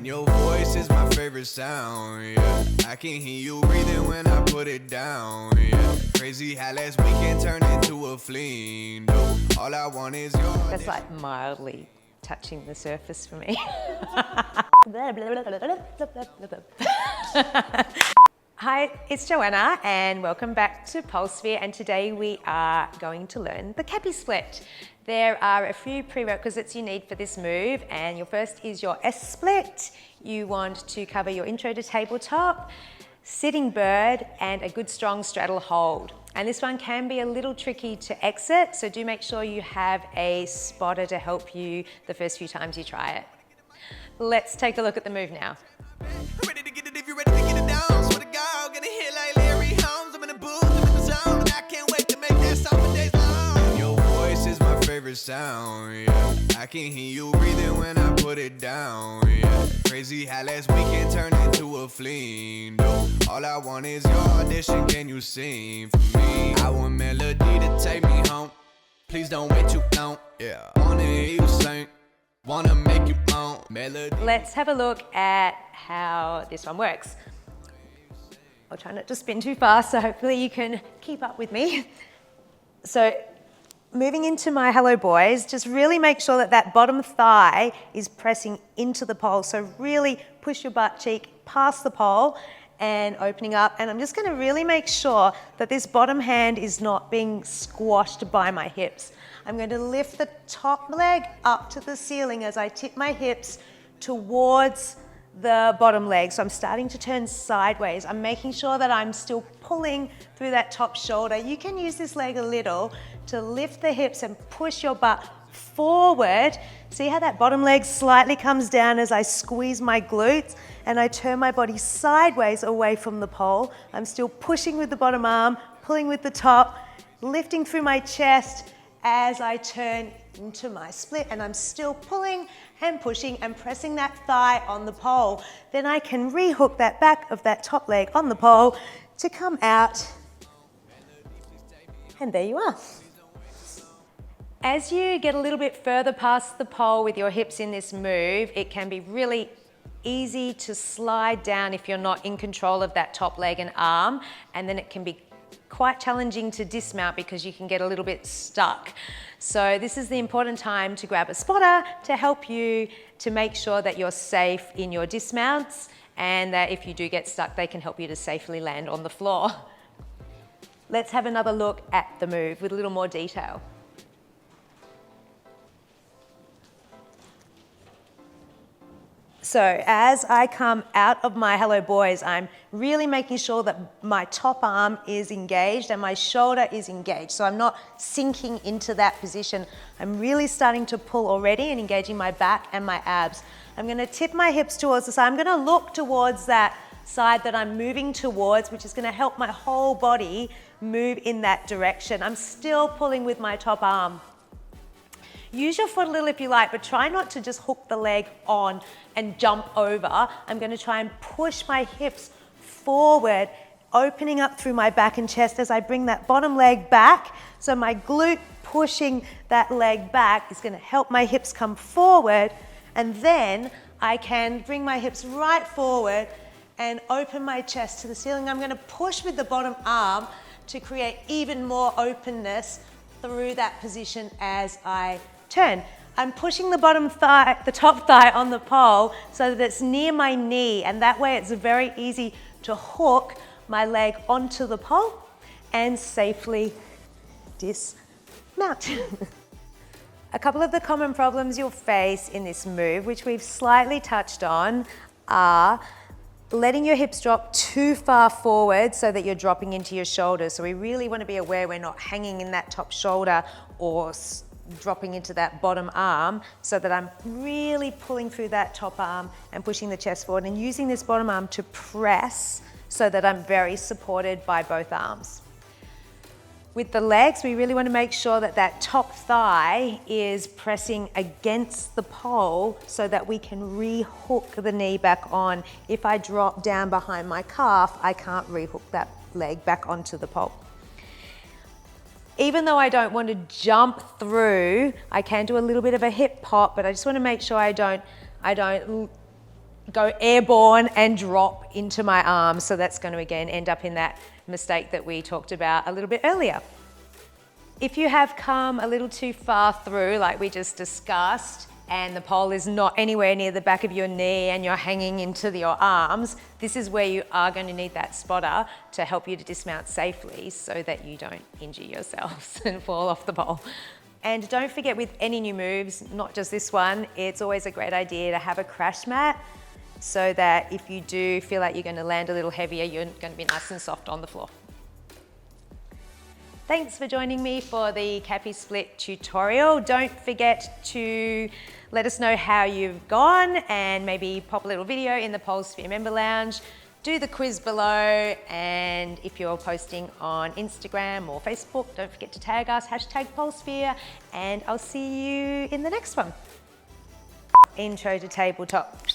And your voice is my favorite sound, yeah. I can hear you breathing when I put it down, yeah. Crazy how last weekend turned into a fling, though. All I want is your... That's like mildly touching the surface for me. Hi, it's Joanna and welcome back to PoleSphere, and today we are going to learn the Kapi Split. There are a few prerequisites you need for this move, and your first is your S split. You want to cover your intro to tabletop, sitting bird, and a good strong straddle hold. And this one can be a little tricky to exit, so do make sure you have a spotter to help you the first few times you try it. Let's take a look at the move now. Ready to get it if you're ready to get it down. Swear to God, gonna hit like Larry Holmes. I'm in the booth, I'm in the zone, and I can't wait to make that song for days long. Your voice is my favorite sound, yeah. I can hear you breathing when I put it down, yeah. Crazy how last weekend turned into a fling, though. All I want is your audition, can you sing for me? I want melody to take me home. Please don't wait too long, yeah. Wanna hear you sing, wanna make you moan. Melody. Let's have a look at how this one works. I'll try not to spin too fast, so hopefully you can keep up with me. So moving into my hello boys, just really make sure that that bottom thigh is pressing into the pole. So really push your butt cheek past the pole and opening up. And I'm just gonna really make sure that this bottom hand is not being squashed by my hips. I'm going to lift the top leg up to the ceiling as I tip my hips towards the bottom leg. So I'm starting to turn sideways. I'm making sure that I'm still pulling through that top shoulder. You can use this leg a little to lift the hips and push your butt forward. See how that bottom leg slightly comes down as I squeeze my glutes and I turn my body sideways away from the pole. I'm still pushing with the bottom arm, pulling with the top, lifting through my chest as I turn into my split, and I'm still pulling and pushing and pressing that thigh on the pole. Then I can rehook that back of that top leg on the pole to come out, and there you are. As you get a little bit further past the pole with your hips in this move, it can be really easy to slide down if you're not in control of that top leg and arm, and then it can be quite challenging to dismount because you can get a little bit stuck. So this is the important time to grab a spotter to help you to make sure that you're safe in your dismounts, and that if you do get stuck, they can help you to safely land on the floor. Let's have another look at the move with a little more detail. So as I come out of my hello boys, I'm really making sure that my top arm is engaged and my shoulder is engaged. So I'm not sinking into that position. I'm really starting to pull already and engaging my back and my abs. I'm gonna tip my hips towards the side. I'm gonna look towards that side that I'm moving towards, which is gonna help my whole body move in that direction. I'm still pulling with my top arm. Use your foot a little if you like, but try not to just hook the leg on and jump over. I'm going to try and push my hips forward, opening up through my back and chest as I bring that bottom leg back. So my glute pushing that leg back is going to help my hips come forward, and then I can bring my hips right forward and open my chest to the ceiling. I'm going to push with the bottom arm to create even more openness through that position as I turn. I'm pushing the bottom thigh, the top thigh on the pole so that it's near my knee, and that way it's very easy to hook my leg onto the pole and safely dismount. A couple of the common problems you'll face in this move, which we've slightly touched on, are letting your hips drop too far forward so that you're dropping into your shoulders. So we really want to be aware we're not hanging in that top shoulder or dropping into that bottom arm, so that I'm really pulling through that top arm and pushing the chest forward and using this bottom arm to press so that I'm very supported by both arms. With the legs, we really want to make sure that that top thigh is pressing against the pole so that we can re-hook the knee back on. If I drop down behind my calf, I can't re-hook that leg back onto the pole. Even though I don't want to jump through, I can do a little bit of a hip pop, but I just want to make sure I don't go airborne and drop into my arms. So that's going to again end up in that mistake that we talked about a little bit earlier. If you have come a little too far through, like we just discussed, and the pole is not anywhere near the back of your knee and you're hanging into your arms, this is where you are going to need that spotter to help you to dismount safely so that you don't injure yourselves and fall off the pole. And don't forget, with any new moves, not just this one, it's always a great idea to have a crash mat so that if you do feel like you're going to land a little heavier, you're going to be nice and soft on the floor. Thanks for joining me for the Kapi Split tutorial. Don't forget to let us know how you've gone and maybe pop a little video in the PoleSphere member lounge. Do the quiz below, and if you're posting on Instagram or Facebook, don't forget to tag us, #PoleSphere, and I'll see you in the next one. Intro to tabletop.